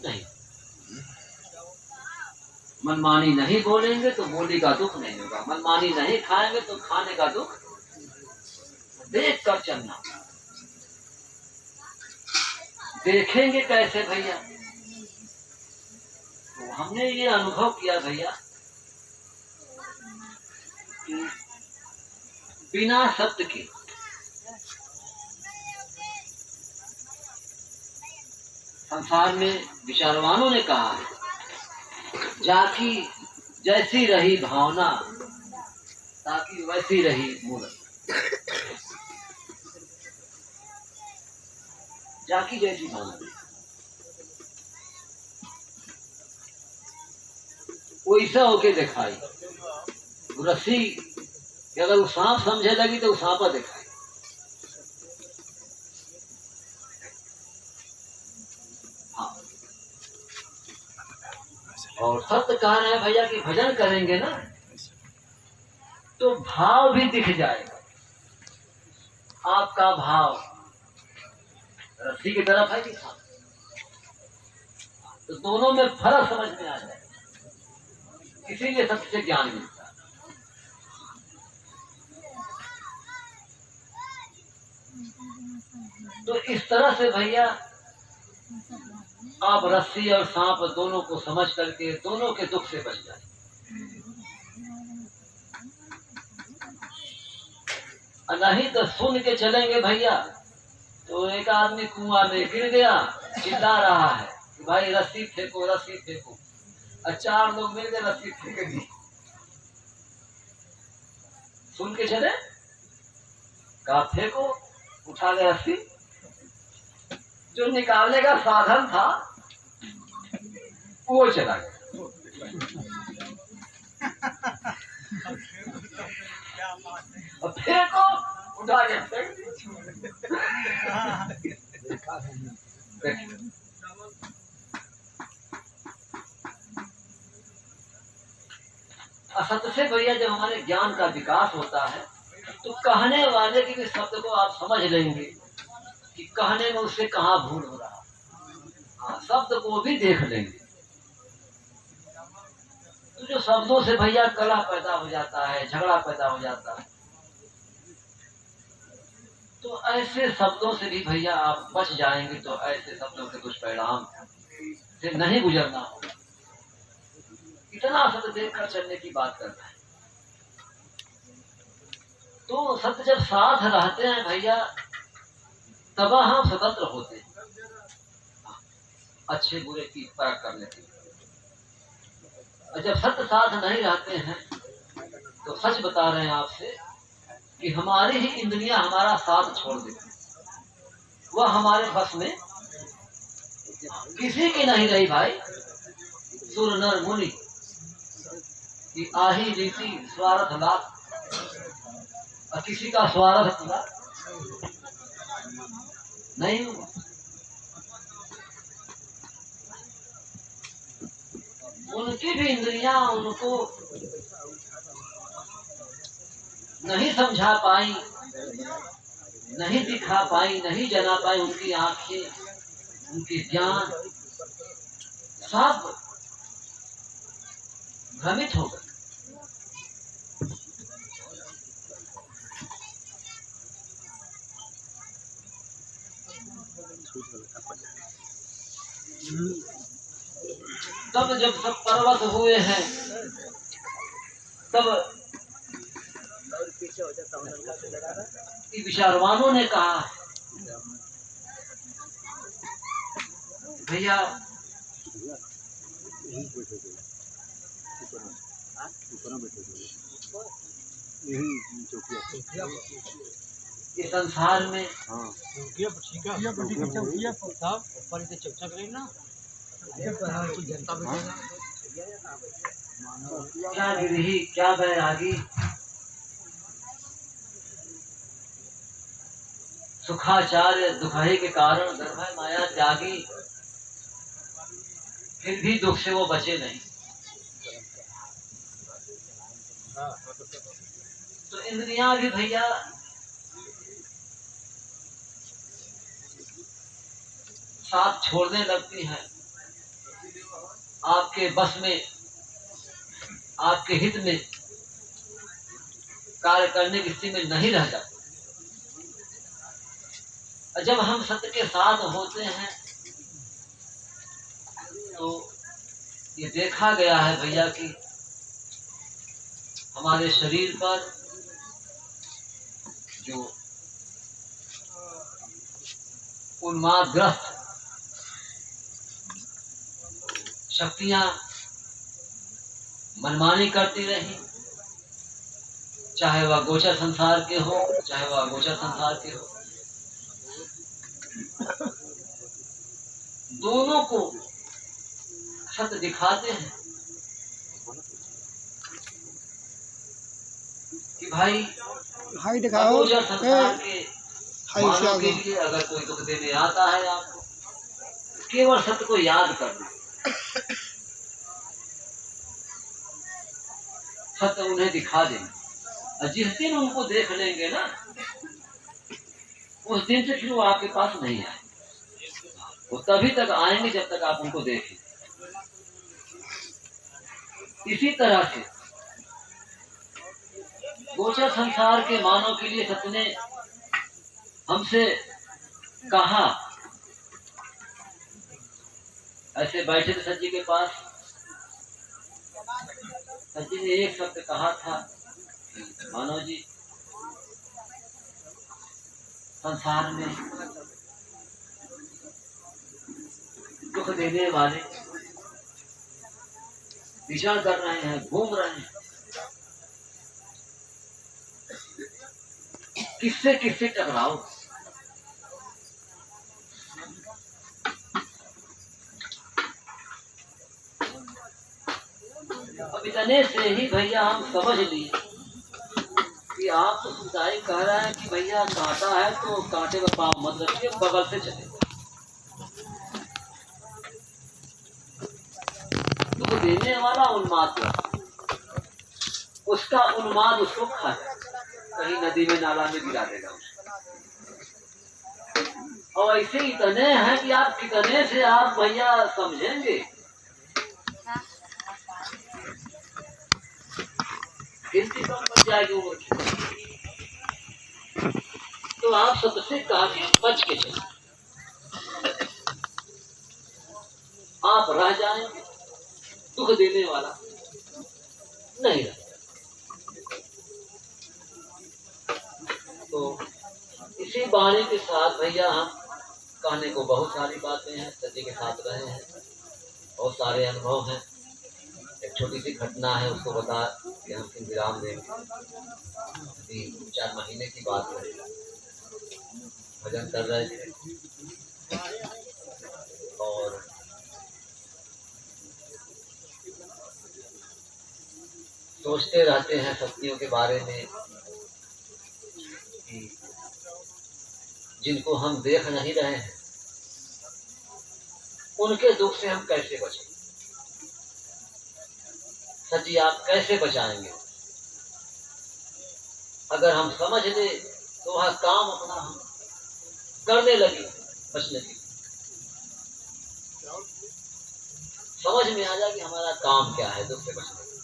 नहीं। मनमानी नहीं बोलेंगे तो बोली का दुख नहीं होगा, मनमानी नहीं खाएंगे तो खाने का दुख देख कर चलना। देखेंगे कैसे भैया? तो हमने ये अनुभव किया भैया कि बिना सत्य के संसार में विचारवानों ने कहा है, जाकी जैसी रही भावना ताकि वैसी रही मूर्त। जाकी जैसी भावना वैसा होके दिखाई। रस्सी अगर वो सांप समझे लगी तो वो सांपा दिखाई। हाँ। और सत्य कह रहे हैं भैया कि भजन करेंगे ना तो भाव भी दिख जाएगा। आपका भाव रस्सी की तरफ है कि सांप, तो दोनों में फर्क समझ में आ जाएगा। इसीलिए सत्य से ज्ञान मिलता है। तो इस तरह से भैया आप रस्सी और सांप दोनों को समझ करके दोनों के दुख से बच जाए। नहीं तो सुन के चलेंगे भैया तो एक आदमी कुआं में गिर गया, चिल्ला रहा है कि भाई रस्सी फेंको रस्सी फेंको, और 4 लोग मिल गए रस्सी फेंक दी। सुन के चले, कहा फेंको, उठा ले रस्सी। जो निकालने का साधन था वो चला गया। और फेंको, उठा के फेंक दी। असत्य से भैया जब हमारे ज्ञान का विकास होता है तो कहने वाले के भी शब्द को आप समझ लेंगे कि कहने में उससे कहाँ भूल हो रहा। हाँ, शब्द को भी देख लेंगे। तो जो शब्दों से भैया कलह पैदा हो जाता है, झगड़ा पैदा हो जाता है, तो ऐसे शब्दों से भी भैया आप बच जाएंगे। तो ऐसे शब्दों के दुष्परिणाम से नहीं गुजरना हो। इतना सत्य देखकर चलने की बात करता है। तो सत्य जब साथ रहते हैं भैया तब हम स्वतंत्र होते हैं अच्छे बुरे की परख करने के लिए। और जब सत्य साथ नहीं रहते हैं तो सच बता रहे हैं आपसे कि हमारी ही इंद्रियां हमारा साथ छोड़ देती, वह हमारे बस में किसी की नहीं रही भाई। सुर नर मुनि की आही रीति स्वार्थ लाभ, और किसी का स्वार्थ पूरा नहीं हुआ। उनकी भी इंद्रियां उनको नहीं समझा पाई, नहीं दिखा पाई, नहीं जना पाई। उनकी आंखें, उनके ज्ञान सब भ्रमित हो गए। तब जब सब पर्वत हुए हैं तब विचारवानों ने कहा भैया इस संसार में क्या गिरही क्या बैरागी, सुखाचार्य दुखाई के कारण गर्भ माया त्यागी, फिर भी दुख से वो बचे नहीं। तो इंद्रियां भी भैया साथ छोड़ने लगती हैं आपके बस में, आपके हित में कार्य करने की स्थिति में नहीं रह जाते। जब हम सत्य के साथ होते हैं तो ये देखा गया है भैया कि हमारे शरीर पर जो उन्मादग्रस्त शक्तियां मनमानी करती रही, चाहे वह गोचर संसार के हो, चाहे वह अगोचर संसार के हो, दोनों को सत्य दिखाते हैं कि भाई दिखाओ अगोचर संसार के मानव के लिए अगर कोई दुख देने आता है आपको, केवल सत्य को याद कर दो। सत्य उन्हें दिखा देंगे और जिस दिन उनको देख लेंगे ना, उस दिन से फिर वो आपके पास नहीं आए। वो तभी तक आएंगे जब तक आप उनको देखें। इसी तरह से गोचर संसार के मानव के लिए सत्य ने हमसे कहा, ऐसे बैठे थे सज्जी के पास, सज्जी ने एक शब्द कहा था, मानव जी संसार में दुख देने वाले विचार कर रहे हैं, घूम रहे हैं, किससे किससे टकराओ। अब इतने से ही भैया हम समझ लिए कि आप तो सुधाई कह रहा है कि भैया कांटा है तो कांटे में पाँव मत रखिए, बगल से चले। दुख देने वाला उन्माद, उसका उन्माद उसको खा जाए, कहीं नदी में नाला में गिरा देगा उसको। और ऐसे इतने हैं कि आप कितने से आप भैया समझेंगे, गिनती कम बच जाएगी उम्र की। तो आप सबसे काफी बच के चले, आप रह जाएंगे, दुख देने वाला नहीं रह। तो इसी बाणी के साथ भैया हम कहने को बहुत सारी बातें हैं, सच्चे के साथ रहे हैं, बहुत सारे अनुभव हैं। एक छोटी सी घटना है, उसको बता कि हम फिर विराम देंगे। 3-4 महीने की बात है, भजन कर रहे थे और सोचते रहते हैं शक्तियों के बारे में कि जिनको हम देख नहीं रहे हैं, उनके दुख से हम कैसे बचें। सच्ची आप कैसे बचाएंगे? अगर हम समझ ले तो वह काम अपना हम करने लगे बचने की, समझ में आ जाए कि हमारा काम क्या है दुख से बचने की,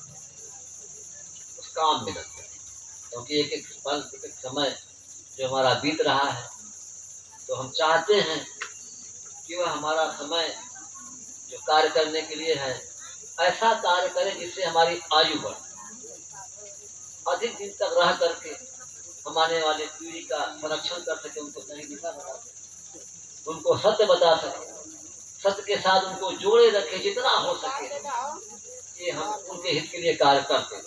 उस काम में लगते हैं। क्योंकि एक एक पल, एक एक समय जो हमारा बीत रहा है, तो हम चाहते हैं कि वह हमारा समय जो कार्य करने के लिए है, ऐसा कार्य करें जिससे हमारी आयु बढ़े, अधिक दिन तक रह करके हम आने वाले पीढ़ी का संरक्षण कर सके, उनको सही दिशा बता सके, उनको सत्य बता सके, सत्य के साथ उनको जोड़े रखे जितना हो सके, ये हम उनके हित के लिए कार्य करते हैं।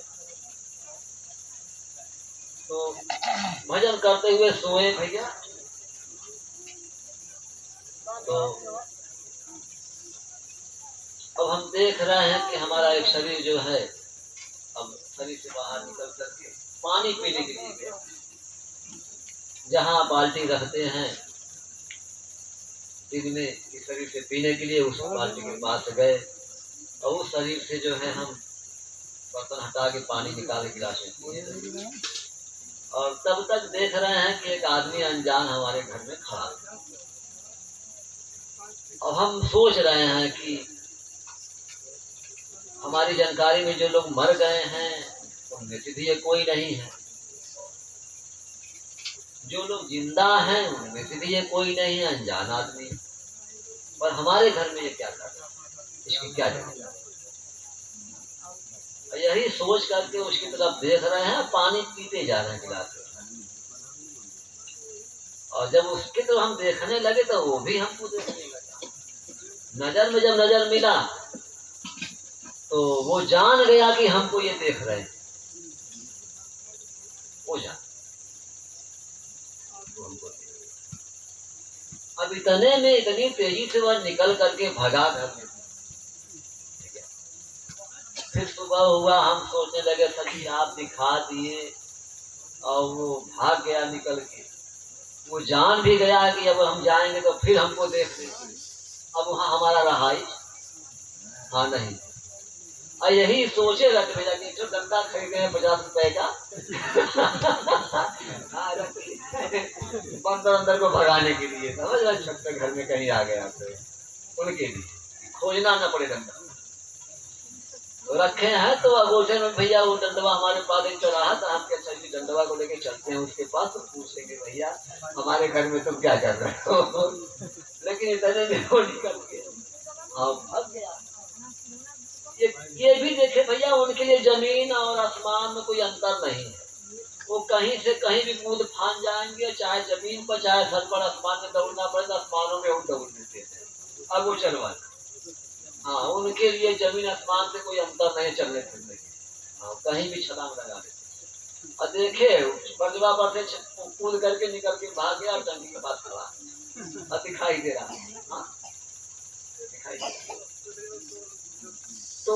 तो भजन करते हुए सोए भैया, तो अब हम देख रहे हैं कि हमारा एक शरीर जो है अब शरीर से बाहर निकल करके पानी पीने के लिए गया। जहाँ बाल्टी रखते हैं दिन में इस शरीर से पीने के लिए, उस बाल्टी के पास गए और उस शरीर से जो है हम बर्तन हटा के पानी निकाल के गिलास में पिए। और तब तक देख रहे हैं कि एक आदमी अनजान हमारे घर में खड़ा है। अब हम सोच रहे हैं कि हमारी जानकारी में जो लोग मर गए हैं उनमें से ये कोई नहीं है, जो लोग जिंदा हैं उनमें से भी ये कोई नहीं है, अनजान आदमी। पर हमारे घर में ये क्या कर रहा है, इसकी क्या जरूरत? यही सोच करके उसकी तरफ देख रहे हैं, पानी पीते जा रहे हैं गिलास में। और जब उसके तो हम देखने लगे तो वो भी हमको देखने लगा। नजर में जब नजर मिला तो वो जान गया कि हमको ये देख रहे हैं, वो जान तो हमको। अब इतने में इतनी तेजी से वह निकल करके भगा कर, फिर सुबह हुआ, हम सोचने लगे सभी आप दिखा दिए और वो भाग गया निकल के। वो जान भी गया कि अब हम जाएंगे तो फिर हमको देख ले, अब वहाँ हमारा रहाई हाँ नहीं। और यही सोचे रख भेजा कि जो डंडा खरीदे हैं 50 रुपए का बंदर अंदर को भगाने के लिए, समझ रहे, छत घर में कहीं आ गया तो उनके लिए खोजना न पड़े डंडा तो रखे हैं। तो अगोचर में भैया वो डंडवा हमारे पास एक चौराहा था, हम क्या चलिए डंडवा को लेके चलते हैं उसके पास, तो पूछेंगे भैया हमारे घर में तुम क्या कर रहे हो लेकिन इतने में वो निकल के भाग गया। ये भी देखे भैया, उनके लिए जमीन और आसमान में कोई अंतर नहीं है। वो कहीं से कहीं भी कूद फान जाएंगे, चाहे जमीन पर चाहे सर पर, आसमान में दौड़ना पड़े तो आसमानों में हम दौड़ देते हैं अगोचर वाले। हाँ, उनके लिए जमीन आसमान से कोई अंतर नहीं चलने फिरने की। हाँ, कहीं भी छलांग लगा देते। और देखे बजवा पर से कूद करके निकल के भाग गया और टंकी के पास खड़ा और दिखाई दे रहा है। हाँ, दिखाई दे रहा। तो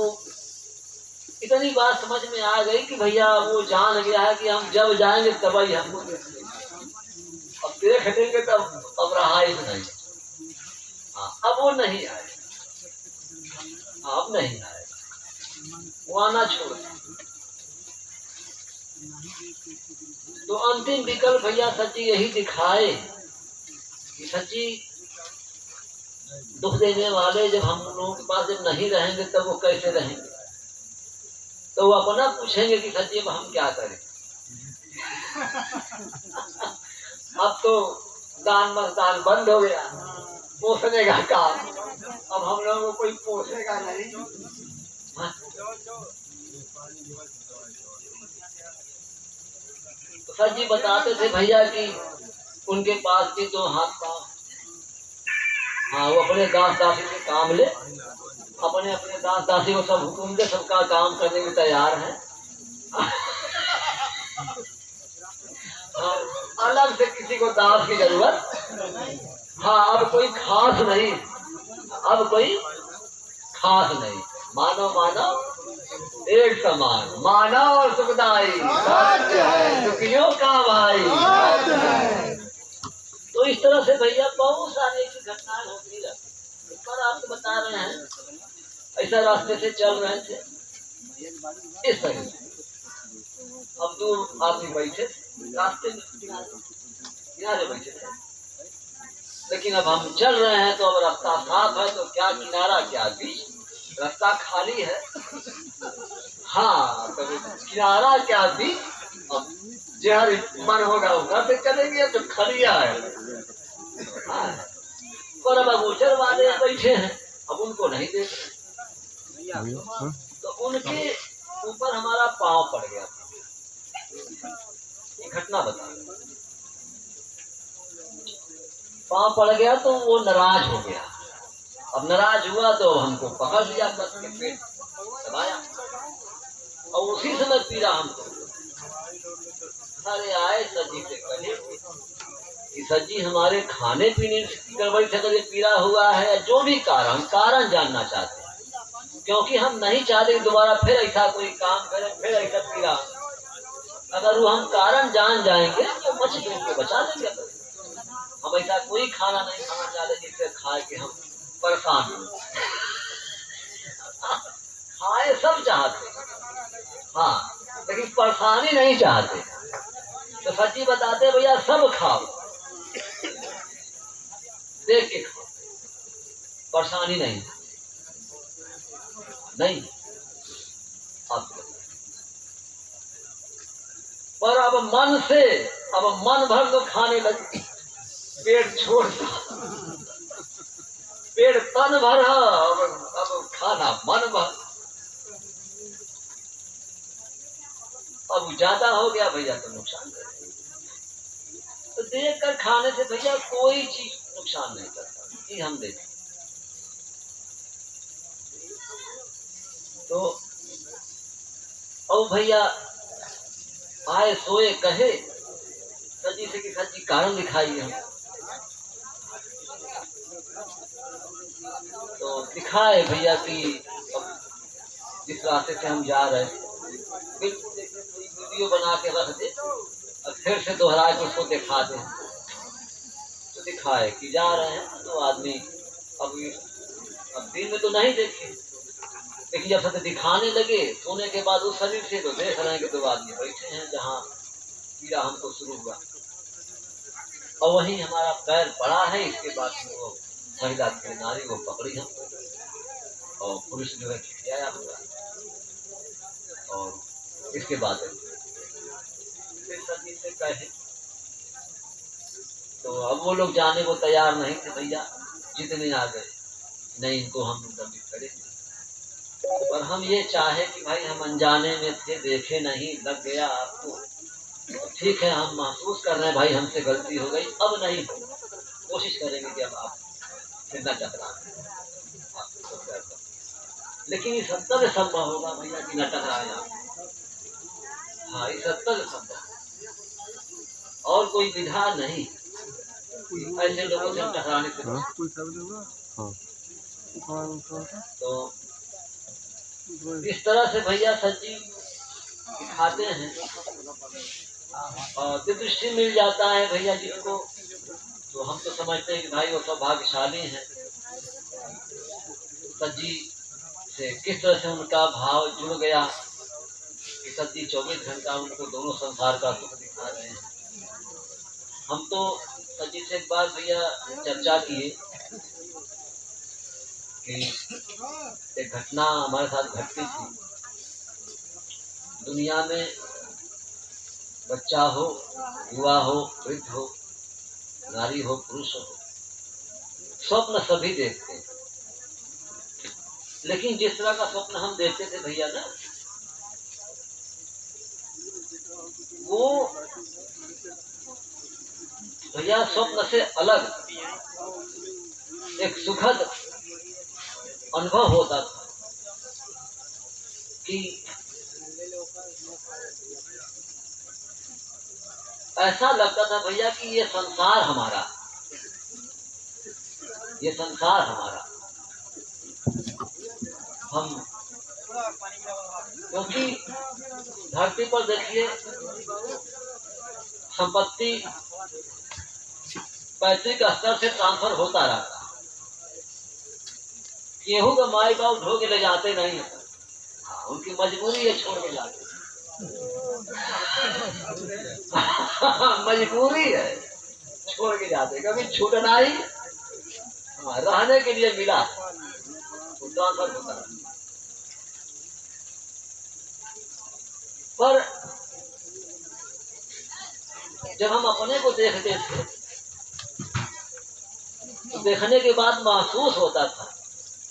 इतनी बात समझ में आ गई कि भैया वो जान गया है कि हम जब जाएंगे तब ही हमको अब देख देंगे तब अब रहा ही नहीं। हाँ, अब वो नहीं आए, अब नहीं आए, वो आना छोड़। तो अंतिम विकल्प भैया सच्ची यही दिखाए कि सच्ची दुख देने वाले जब हम लोगों के पास जब नहीं रहेंगे तब वो कैसे रहेंगे। तो वो अपना पूछेंगे कि सच्ची अब हम क्या करें अब तो दान मस्तान बंद हो गया, पोसने का काम, अब हम लोगों को कोई पोसेगा नहीं। तो सर जी बताते थे भैया कि उनके पास के 2 हाथ पांव, हाँ, वो अपने दास दासी से काम ले, अपने अपने दास दासी को सब हुक्म दे, सबका काम करने में तैयार है। हाँ, अलग से किसी को दास की जरूरत। हाँ, अब कोई खास नहीं, अब कोई खास नहीं, मानो मानो एक समान, मानव और सुखदाई सुखियों का भाई। तो इस तरह से भैया बहुत सारी ऐसी घटनाएं होती रहती। इस पर आपको बता रहे हैं, ऐसा रास्ते से चल रहे थे इस तरह से, अब 2 आदमी बैठे रास्ते में किनारे बैठे थे, लेकिन अब हम चल रहे हैं तो अब रास्ता साफ है, तो क्या किनारा क्या बीच, रास्ता खाली है। हाँ, तो किनारा क्या बीच, अब जहर मन होगा उधर से चलेंगे, तो खलिया है। हाँ, और अब अगोचर वाले बैठे हैं, अब उनको नहीं देख रहे, तो उनके ऊपर हमारा पांव पड़ गया था। ये घटना बता, पांव पड़ गया तो वो नाराज हो गया। अब नाराज हुआ तो हमको पकड़ लिया, कस के पेट दबाया और उसी समय पीड़ा हमको। अरे आए सजी से कहे कि सजी हमारे खाने पीने की गड़बड़ी से अगर ये पीड़ा हुआ है, जो भी कारण जानना चाहते हैं, क्योंकि हम नहीं चाहते दोबारा फिर ऐसा कोई काम करें, फिर ऐसा पीड़ा। अगर वो हम कारण जान जाएंगे तो बचा लेंगे। हम ऐसा कोई खाना नहीं खाना चाहते जिससे खा के हम परेशान हो। खाए सब चाहते, हाँ, लेकिन परेशानी नहीं चाहते। तो सच्ची बताते भैया सब खाओ, देख के खाओ, परेशानी नहीं, आप पर अब मन भर तो खाने लगे, पेट छोड़ता, पेट तन भरा, अब खाना मन भर। अब ज्यादा हो गया भैया तो नुकसान करेगा। तो देख कर खाने से भैया कोई चीज नुकसान नहीं करता, ये हम देखें। तो अब भैया आए सोए कहे सजी से कि सजी कारण दिखाइए हम। तो दिखाए भैया कि जिस रास्ते से हम जा रहे हैं बिल्कुल वीडियो बना के रख दे और फिर से दोहरा के उसको दिखा दे। तो दिखाए कि जा रहे हैं तो आदमी अब दिन में तो नहीं देखे, लेकिन जब से दिखाने लगे सोने के बाद उस शरीर से तो देख रहे हैं कि 2 आदमी बैठे हैं जहाँ पीड़ा हमको शुरू हुआ और वहीं हमारा पैर पड़ा है। इसके बाद वो महिला की नारी वो पकड़ी हमको और पुलिस जो है खिलाया हुआ। और इसके बाद फिर सभी से कहे तो अब वो लोग जाने को तैयार नहीं थे भैया, जितने आ गए नहीं इनको हम दंडित करेंगे। पर हम ये चाहे कि भाई हम अनजाने में थे, देखे नहीं, लग गया आपको तो ठीक है, हम महसूस कर रहे हैं भाई हमसे गलती हो गई, अब नहीं हो, कोशिश करेंगे कि अब आप फिर न टकरा। लेकिन इस हद तक संभव होगा भैया कि न टकराए आप। हाँ, इस हद तक संभव और कोई विधा नहीं ऐसे लोगों से टकराने से। तो इस तरह से भैया सच्ची दिखाते हैं और दृष्टि मिल जाता है भैया जिनको, तो हम तो समझते हैं कि भाई वो सौभाग्यशाली हैं। सज्जी से किस तरह से उनका भाव जुड़ गया कि सज्जी 24 घंटा उनको दोनों संसार का सुख दिखा रहे हैं। हम तो सज्जी से एक बार भैया चर्चा किए कि एक घटना हमारे साथ घटती थी। दुनिया में बच्चा हो, युवा हो, वृद्ध हो, नारी हो, पुरुष हो, स्वप्न सभी देखते हैं। लेकिन जिस तरह का स्वप्न हम देखते थे भैया ना, वो भैया स्वप्न से अलग एक सुखद अनुभव होता था कि ऐसा लगता था भैया कि ये संसार हमारा, ये संसार हमारा। हम क्योंकि धरती पर देखिए संपत्ति पैतृक स्तर से ट्रांसफर होता रहता, गेहूं का माई बाप ढो के ले जाते नहीं है, उनकी मजबूरी है छोड़ के जाते। मजबूरी है छोड़ के जाते, कभी छूटना ही रहने के लिए मिला तो ट्रांसफर होता है। पर जब हम अपने को देखते थे तो देखने के बाद महसूस होता था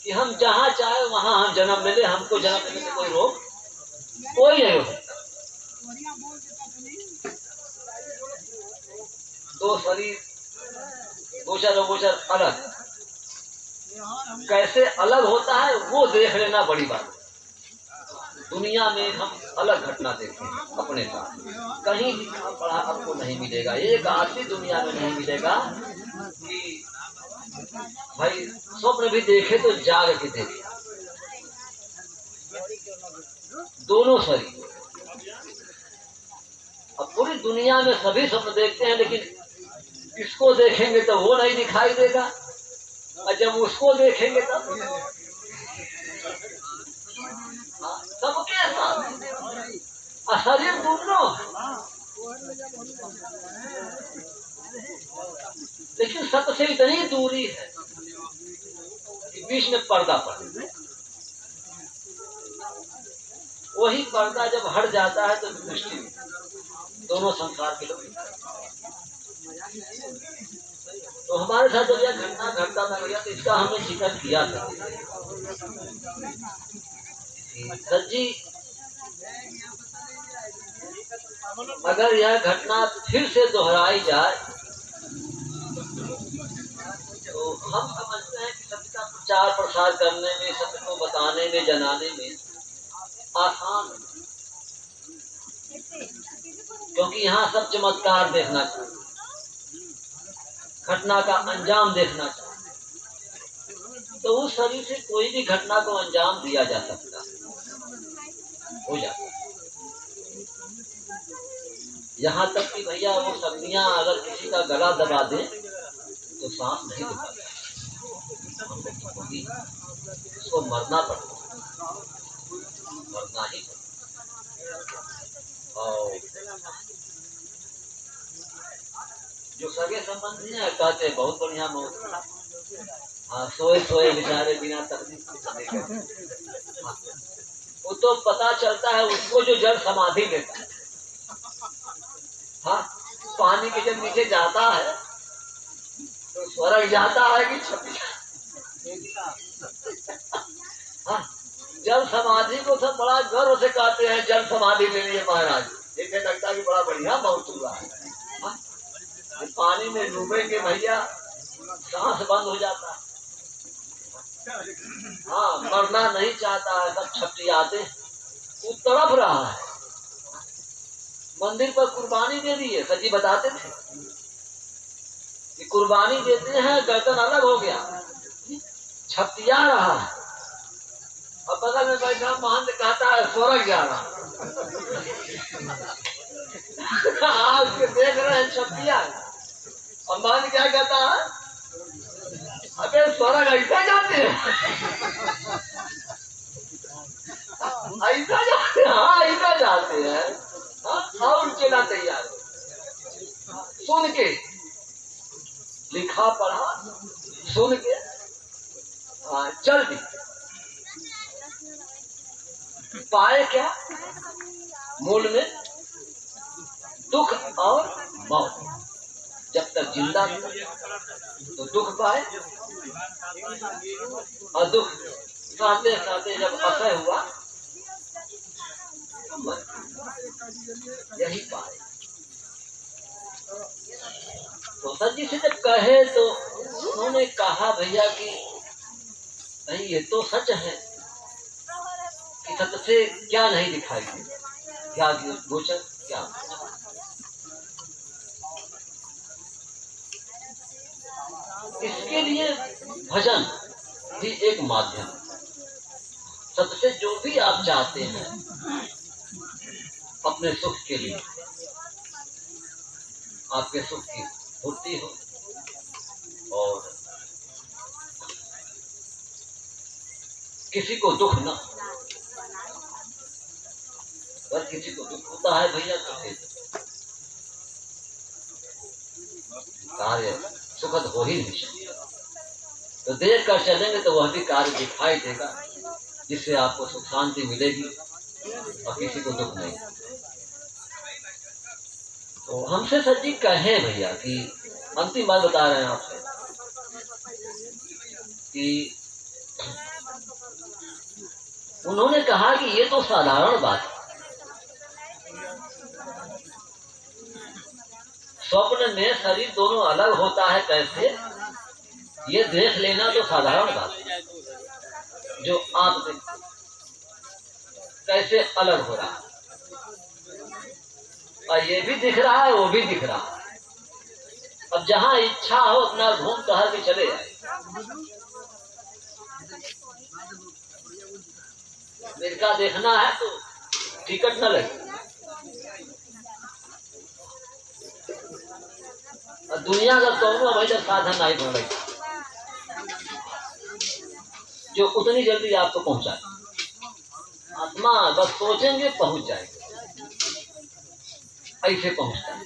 कि हम जहाँ चाहे वहाँ हम जन्म ले ले, हमको जन्म लेने में कोई रोक कोई नहीं हो सकता। 2 शरीर गोचर अलग, कैसे अलग होता है वो देख लेना बड़ी बात है। दुनिया में हम अलग घटना देखते हैं अपने साथ, कहीं लिखा पढ़ा आपको नहीं मिलेगा, एक आदमी दुनिया में नहीं मिलेगा कि भाई स्वप्न भी देखे तो जाग के देखे। दोनों शरीर, अब पूरी दुनिया में सभी स्वप्न देखते हैं, लेकिन इसको देखेंगे तो वो नहीं दिखाई देगा और जब उसको देखेंगे तब सबके साथ शरीर दोनों, लेकिन सत्य से इतनी दूरी है कि बीच में पर्दा पड़े। वही पर्दा जब हट जाता है तो दृष्टि दोनों संसार के लोग। तो हमारे साथ जब यह घटना घटता था भैया, तो इसका हमने जिक्र किया था सर जी। अगर यह घटना फिर से दोहराई जाए तो हम समझते हैं कि सत्य का प्रचार प्रसार करने में, सत्य को बताने में, जनाने में आसान, क्योंकि यहाँ सब चमत्कार देखना चाहिए, घटना का अंजाम देखना चाहिए। तो उस शरीर से कोई भी घटना को अंजाम दिया जा सकता हो जाता। यहाँ तक कि भैया वो शक्तियाँ अगर किसी का गला दबा दे तो सांस नहीं रुका, उसको मरना पड़ता, मरना ही पड़ता। और जो सगे संबंधी हैं कहते हैं बहुत बढ़िया मौत, हाँ सोए सोए बेचारे बिना तकलीफ के। वो तो पता चलता है उसको जो जल समाधि लेता है। हाँ, पानी के जब नीचे जाता है तो स्वर्ग जाता है कि छपी। हाँ, जल समाधि को सब बड़ा गर्व से कहते हैं, जल समाधि ले लिए महाराज। देखे लगता है कि बड़ा बढ़िया मौत हुआ है। हाँ? पानी में डूबेंगे भैया, सांस बंद हो जाता है। हाँ, मरना नहीं चाहता है, सब छपटियाते, वो तड़प रहा है। मंदिर पर कुर्बानी दे दी है, सजी बताते थे कि कुर्बानी देते हैं, गर्दन अलग हो गया, छपटिया रहा है। और बगल में बैठा महंत कहता है स्वर्ग जा रहा। आज के देख रहे हैं छपटिया, और महंत क्या कहता है, अबे स्वर्ग ऐसा जाते हैं, ऐसा जाते हैं। हाँ ऐसा जाते हैं। हाँ, और चला तैयार हो, सुन के लिखा पढ़ा, सुन के हाँ चल दी। पाए क्या मूल में दुख और मौत। जब तक जिंदा तो दुख पाए, और दुख सहते सहते जब असह्य हुआ तो मर, यही पाए। तो सर जी से जब कहे तो उन्होंने कहा भैया कि नहीं ये तो सच है कि सत्य से क्या नहीं दिखाई दे, क्या गोचर क्या। इसके लिए भजन भी एक माध्यम। सत्य से जो भी आप चाहते हैं अपने सुख के लिए, आपके सुख की पूर्ति हो, और किसी को दुख न, अगर किसी को दुख होता है भैया तो फिर कार्य सुखद हो ही नहीं सकता। तो देख कर चलेंगे तो वह भी कार्य दिखाई देगा, जिससे आपको सुख शांति मिलेगी और किसी को दुख नहीं। तो हमसे सच्ची कहे भैया कि अंतिम बात बता रहे हैं आपसे कि उन्होंने कहा कि ये तो साधारण बात है, स्वप्न में शरीर दोनों अलग होता है कैसे, ये देख लेना तो साधारण बात है। जो आप देखते कैसे अलग हो रहा है, और ये भी दिख रहा है वो भी दिख रहा है। अब जहां इच्छा हो अपना घूम टहल के चले जाए। अमेरिका देखना है तो टिकट न लगे, और दुनिया का दोनों भाई जब साधन नहीं बन रही जो उतनी जल्दी आपको पहुंचाए। आत्मा बस सोचेंगे पहुंच जाएगा, ऐसे पहुंचता है।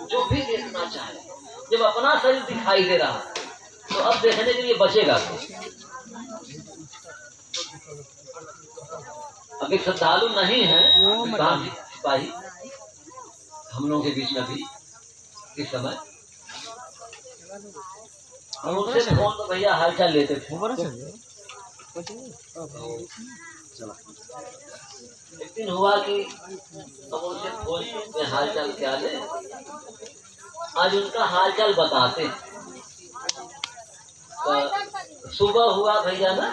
जो भी देखना चाहे, जब अपना शरीर दिखाई दे रहा है तो अब देखने के लिए बचेगा तो अभी श्रद्धालु नहीं है सिपाही हम लोगों के बीच में भी इस समय, हम उनसे फोन तो भैया हालचाल लेते थे। एक दिन हुआ कि हम उनसे फोन में हालचाल क्या ले, आज उनका हालचाल बताते। तो सुबह हुआ भैया ना,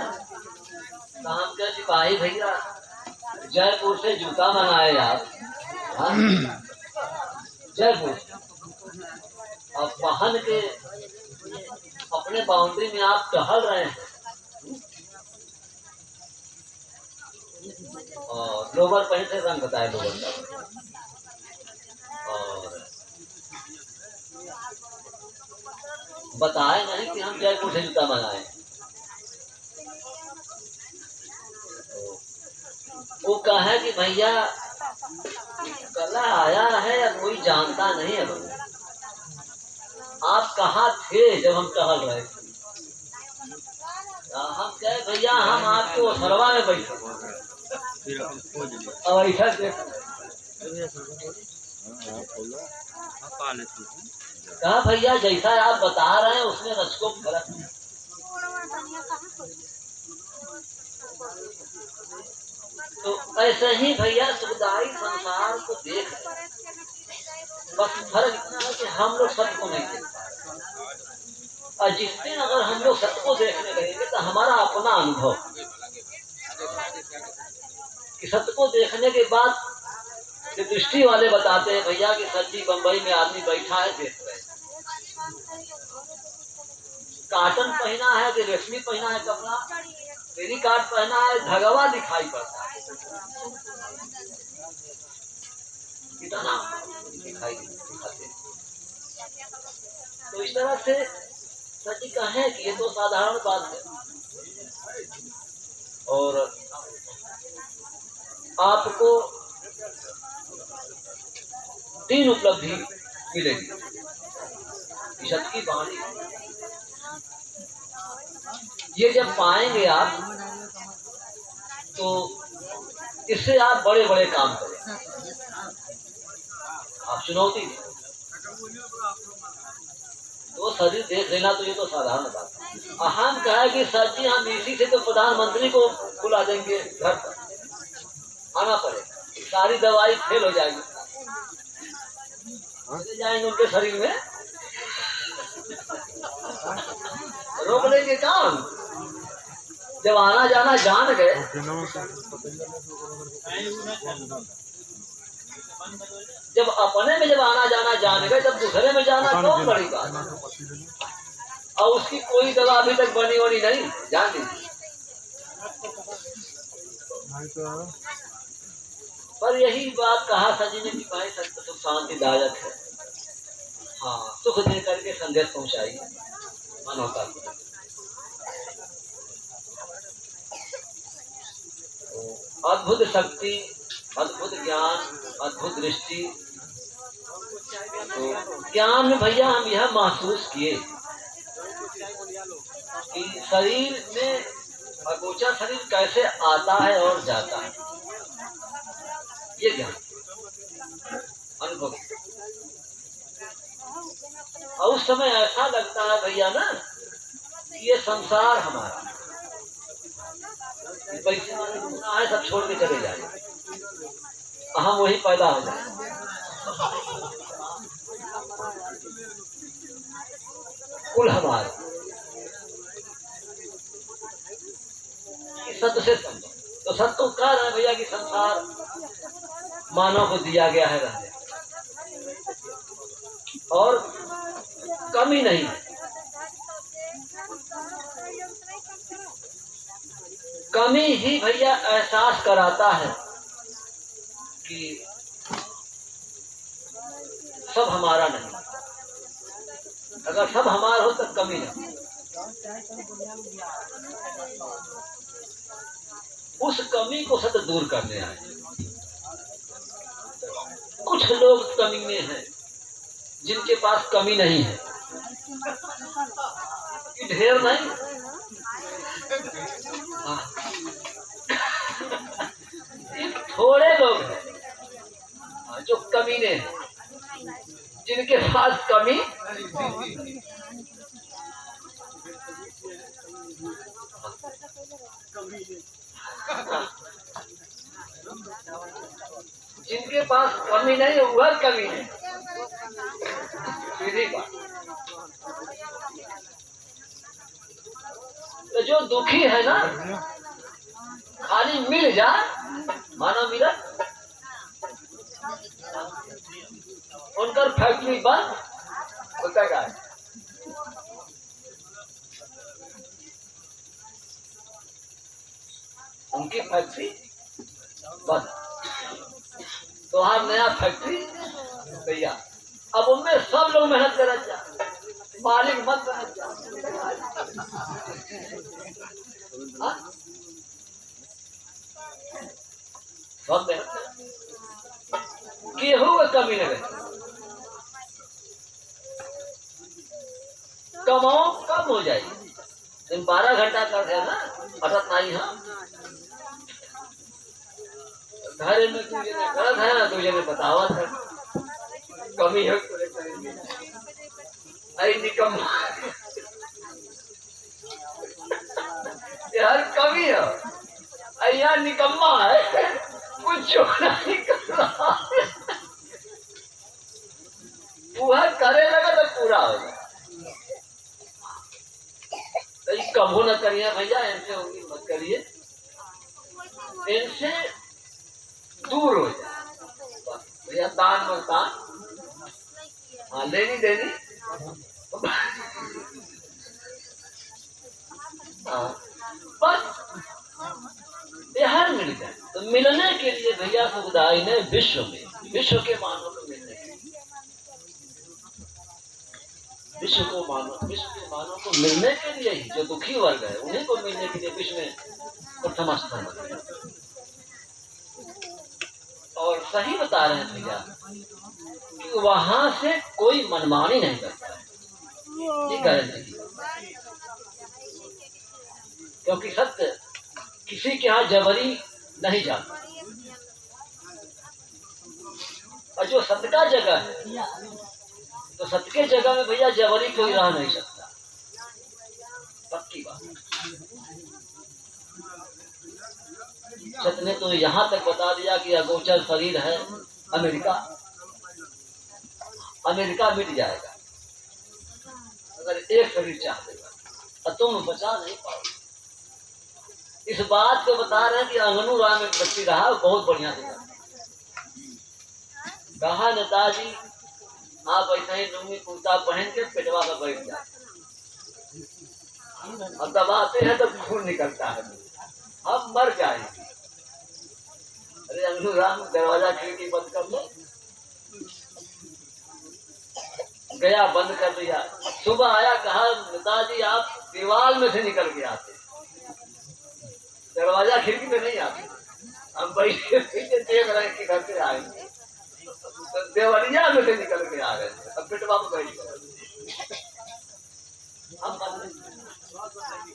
तो हम क्या सिपाही भैया जयपुर से जूता मंगाए आप, जयपुर, और वाहन के अपने बाउंड्री में आप टहल रहे हैं और लोवर पहन से रंग बताए लोवर का, और बताए नहीं कि हम जयपुर से जूता मंगाए। वो कहे कि भैया कला आया है या कोई जानता नहीं है, आप कहाँ थे जब हम टहल रहे थे? हम कहे भैया हम आपको सरवा में बैठे और ऐसा कहा भैया जैसा आप बता रहे हैं उसमें रसको गलत है। तो ऐसे ही भैया सुखदाई संसार को देख, बस फर्क इतना है कि हम लोग सत्य को नहीं देख पाए, और जिस दिन अगर हम लोग सत्य को देखने लगेंगे तो हमारा अपना अनुभव कि सत्य को देखने के बाद दृष्टि वाले बताते हैं भैया कि सच्ची बंबई में आदमी बैठा है देख रहे, काटन पहना है कि रेशमी पहना है कपड़ा, तेरी काट पहना है, धगवा दिखाई पड़ता है, कितना दिखाई दिखाते। तो इस तरह से सच्ची कहें कि ये तो साधारण बात है, और आपको 3 उपलब्धि मिलेगी सत्य की वाणी। ये जब पाएंगे आप तो इससे आप बड़े बड़े काम करें, आप चुनौती दें तो शरीर देख लेना, तो ये तो साधारण बात है। हम कहे कि सर जी हम इसी से तो प्रधानमंत्री को बुला देंगे घर पर, आना पड़ेगा, सारी दवाई फेल हो जाएगी, जाएंगे उनके शरीर में, रोक लेंगे काम। जब आना जाना जान गए, जब अपने में जब आना जाना जान गए, तब दूसरे में जाना कौन बड़ी बात, और उसकी कोई दवा अभी तक बनी होनी नहीं, जान दीजिए। पर यही बात कहा सजी ने कि भाई सत्य सुख शांतिदायक है, हाँ सुख दे करके संदेश पहुंचाई मानवता को। अद्भुत शक्ति, अद्भुत ज्ञान, अद्भुत दृष्टि। तो ज्ञान में भैया हम यह महसूस किए कि शरीर में अगोचर शरीर कैसे आता है और जाता है, ये ज्ञान अनुभव। और उस समय ऐसा लगता है भैया ना कि ये संसार हमारा, पैसे वाले घूमना है सब छोड़ के चले जाए, हम वही पैदा हो जाए। कुल हमारा सत्य से संबंध, तो सत्य तो कह रहे हैं भैया कि संसार मानव को दिया गया है रहने, और कमी नहीं है। कमी ही भैया एहसास कराता है कि सब हमारा नहीं, अगर सब हमारा हो तो कमी नहीं। उस कमी को सत्य दूर करने आए। कुछ लोग कमी में हैं जिनके पास कमी नहीं है, ढेर नहीं, थोड़े लोग हैं जो कमीने हैं, जिनके पास कमी जिनके पास कमी नहीं, वह कमी है। सीधी बात। तो जो दुखी है ना, खाली मिल जाए, मानो मिला, उनका फैक्ट्री बंद होता है। उनकी फैक्ट्री बंद, तो हर नया फैक्ट्री भैया। अब उनमें सब लोग मेहनत कर जा, मालिक मत कर जा। सब मेहनत, गेहूं में कमी नहीं रहे, कमाओ कम हो जाएगी। तुम 12 घंटा कर रहे ना, फटत नहीं। हम घर में तुझे गलत है ना, तुझे बतावत है कमी है। अरे निकम्मा, यार कमी है, यहाँ निकम्मा है, कुछ नहीं कर रहा। वह करे लगा तो पूरा होगा। कबू न करिए भैया, इनसे उम्मीद मत करिए, इनसे दूर हो जाए भैया। दान में दान, हाँ लेनी देनी, हाँ बस बिहार मिल जाए। तो मिलने के लिए भैया सुखदाई ने विश्व में, विश्व के मानव को मिलने के लिए, विश्व के मानव को मिलने के लिए ही, जो दुखी वर्ग है उन्हीं को मिलने के लिए विश्व में प्रथम स्थान है। और सही बता रहे हैं भैया कि वहां से कोई मनमानी नहीं करता है, ये गारंटी की। क्योंकि सत्य किसी के यहाँ जबरी नहीं जाता, और जो सत्य का जगह है, तो सत्य के जगह में भैया जबरी कोई रह नहीं सकता, पक्की बात। सत्य ने तो यहाँ तक बता दिया कि अगोचर शरीर है अमेरिका, अमेरिका मिट जाएगा अगर एक शरीर चाह देगा, और तुम बचा नहीं पाओगे। इस बात को बता रहे हैं कि अंगनू राम एक बच्ची रहा, बहुत बढ़िया दिखा। कहा नेताजी आप ऐसा ही लुंगी कुर्ता पहन के पेटवा पर बैठ जाए, और दबाते हैं तो खून निकलता है, हम मर जाएंगे। अरे अंगनू राम दरवाजा खिड़की बंद कर लो, गया बंद कर दिया। सुबह आया, कहा नेताजी आप दीवार में से निकल के आते, दरवाजा खिड़की में नहीं आते। हम बैठे पीछे देख रहे हैं कि घर से आएंगे, तो देवरिया में से निकल के आ रहे थे। अब पेटवा में बैठ गए।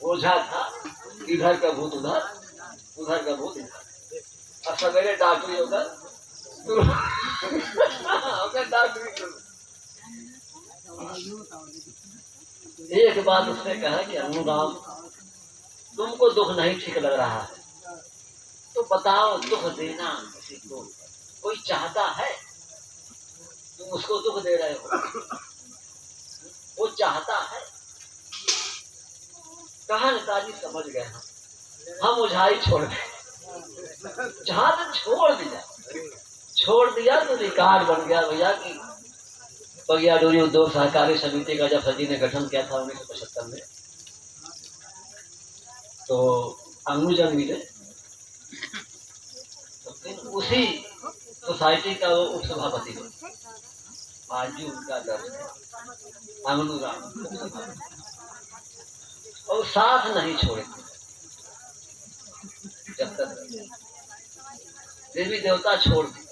ओझा था, इधर का भूत उधर, उधर का भूत इधर, और सवेरे डॉक्टरी होकर डॉक्टरी। एक बात उसने कहा कि अनुराम तुमको दुख नहीं ठीक लग रहा है, तो बताओ दुख देना किसी को कोई चाहता है? तुम उसको दुख दे रहे हो, वो चाहता है? कहा नेताजी समझ गए, हम ओझाई छोड़ गए। जहां तक छोड़ दिया तो रिकॉर्ड बन गया भैया कि बगिया डोरी उद्योग सहकारी समिति का जब सजी ने गठन किया था 1975 में, तो अंगुजन मिले, तो फिर उसी सोसाइटी का वो उपसभापति हो, आज भी उनका दर्ज है अंगनू राम, और साथ नहीं छोड़े जब तक देवी देवता छोड़ दी।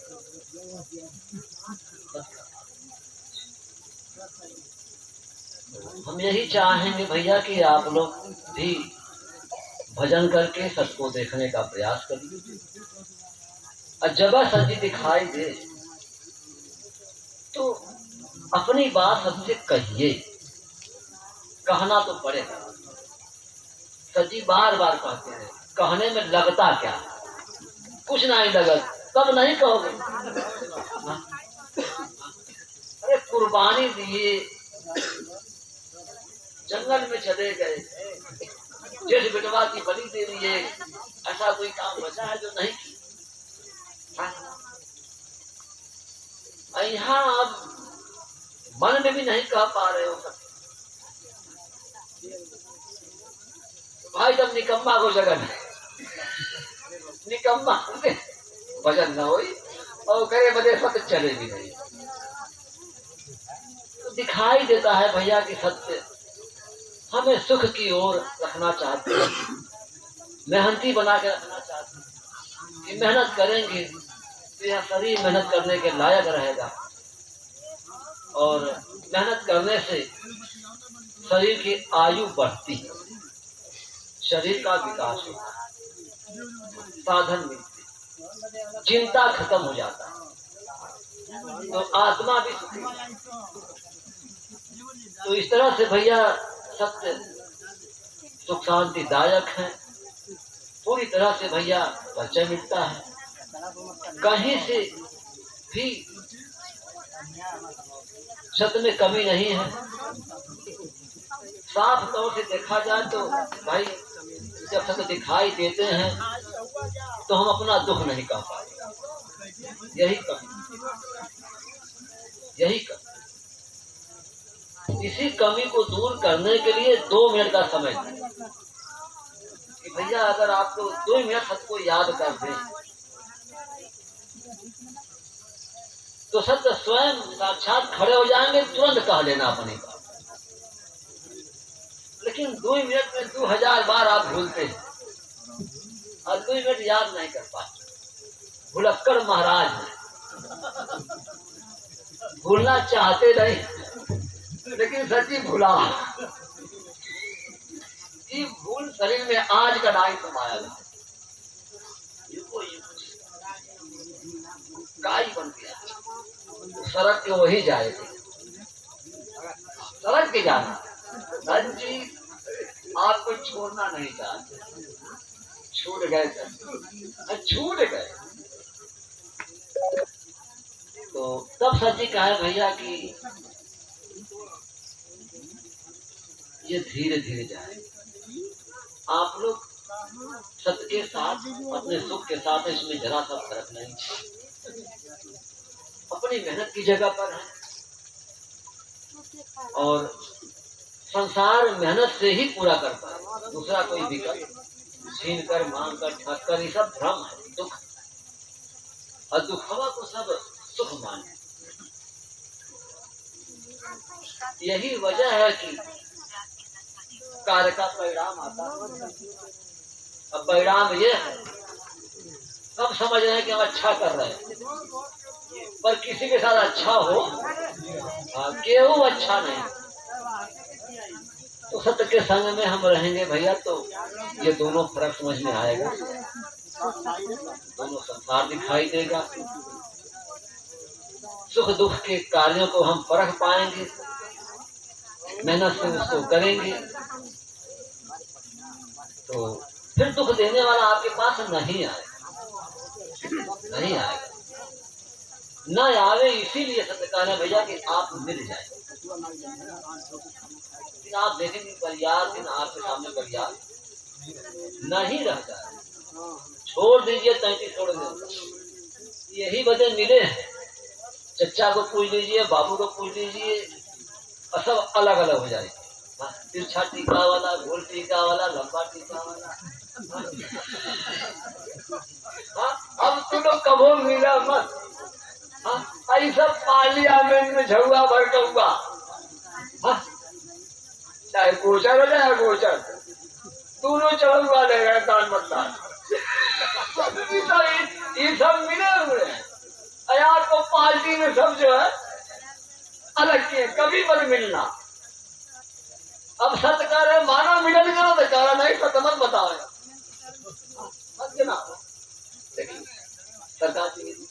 हम यही चाहेंगे भैया कि आप लोग भी भजन करके सबको देखने का प्रयास करिए, और जब सच्ची दिखाई दे तो अपनी बात सबसे कहिए, कहना तो पड़ेगा। सच्ची बार बार कहते हैं, कहने में लगता क्या, कुछ नहीं लगत, तब नहीं कहोगे। अरे कुर्बानी दिए, जंगल में चले गए, जेठ बिटवा की बलि दे दिए, ऐसा कोई काम बचा है जो नहीं किया? यहाँ अब मन में भी नहीं कह पा रहे हो सब। भाई जब निकम्मा को जगह नहीं, निकम्मा वजन न हो और करे बदे सत्य चले भी नहीं। तो दिखाई देता है भैया कि सत्य हमें सुख की ओर रखना चाहते हैं, मेहनती बना के रखना चाहते हैं कि मेहनत करेंगे तो यह शरीर मेहनत करने के लायक रहेगा और मेहनत करने से शरीर की आयु बढ़ती है, शरीर का विकास होता है, साधन मिलती, चिंता खत्म हो जाता है, तो आत्मा भी सुखी। तो इस तरह से भैया सत्य सुख शांतिदायक है, पूरी तरह से भैया परिचय मिलता है, कहीं से भी सत्य में कमी नहीं है। साफ तौर से देखा जाए तो भाई जब सत्य दिखाई देते हैं तो हम अपना दुख नहीं कह पाते, यही कमी, यही कमी। इसी कमी को दूर करने के लिए 2 मिनट का समय कि भैया अगर आपको 2 मिनट सबको याद कर दें तो सत्य स्वयं साक्षात खड़े हो जाएंगे, तुरंत कह लेना अपनी बात। लेकिन 2 मिनट में 2000 बार आप भूलते हैं और 2 मिनट याद नहीं कर पाते। भुलक्कड़ महाराज है, भूलना चाहते नहीं लेकिन सच्ची भुला। ये भूल शरीर में आज का नाई समाया था, काई बन गया, सड़क के वही जाए थे, सड़क के जाना। धन जी आपको छोड़ना नहीं चाहते, छूट गए, छूट गए। तो तब सच्ची कहे भैया कि ये धीरे धीरे जाए। आप लोग सत्य के साथ, अपने सुख के साथ इसमें जरा सा फर्क नहीं, अपनी मेहनत की जगह पर है और संसार मेहनत से ही पूरा करता है, दूसरा कोई विकल्प छीन कर, मांग कर, ठग कर, ये सब भ्रम है, दुख। और दुखवा को सब सुख माने। यही वजह है कि कार्य का परिणाम आता है। अब परिणाम ये है, सब समझ रहे हैं कि हम अच्छा कर रहे हैं, पर किसी के साथ अच्छा हो, केहू अच्छा नहीं। तो सत्य के संग में हम रहेंगे भैया तो ये दोनों फर्क समझ में आएगा, दोनों संसार दिखाई देगा, सुख दुख के कार्यों को हम परख पाएंगे, मेहनत से उसको करेंगे तो फिर दुख देने वाला आपके पास नहीं आएगा, नहीं आएगा। न आवे इसीलिए सत्य कहना भैया कि आप मिल जाए। आप देखेंगे परिवार दिन आपके सामने परिवार नहीं रह जाए, छोड़ दीजिए, 33 छोड़ दीजिए, यही वजह मिले हैं। चच्चा को पूछ लीजिए, बाबू को पूछ लीजिए, और सब अलग अलग हो जाए, तिरछा टीका वाला, गोल टीका वाला, लंबा टीका वाला। अब तो लोग कबो मिला मत। ऐसा पार्लियामेंट में झुआ भर हुआ, चाहे गोचर हो चाहे गोचर, दोनों चढ़ हुआ ले रहे दान मतदान। ये सब मिले हुए हैं, आपको पार्टी में सब जो है अलग किए, कभी मत मिलना। अब सत्य कह रहे मानो मिलन करो तो कह रहा नहीं, सत्य मत बताओ, मत गिना। सरकार की नीति।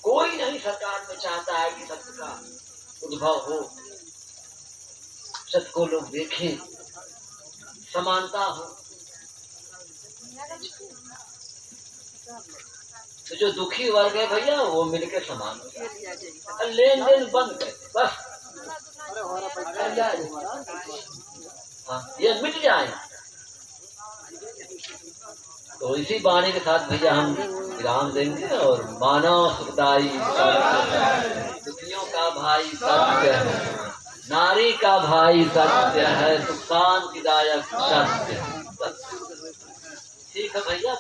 कोई नहीं सरकार में चाहता है कि सत्य का उद्भव हो, सत्य को लोग देखें, समानता हो। तो जो दुखी वर्ग है भैया वो मिलकर समान हो जाए, लेन देन बंद कर बस, हाँ, ये मिट जाए। तो इसी बाणी के साथ भैया हम विराम देंगे। और मानव सुखदाई दुखियों का भाई सत्य है, नारी का भाई सत्य है, सुख शांतिदायक सत्य। ठीक है भैया।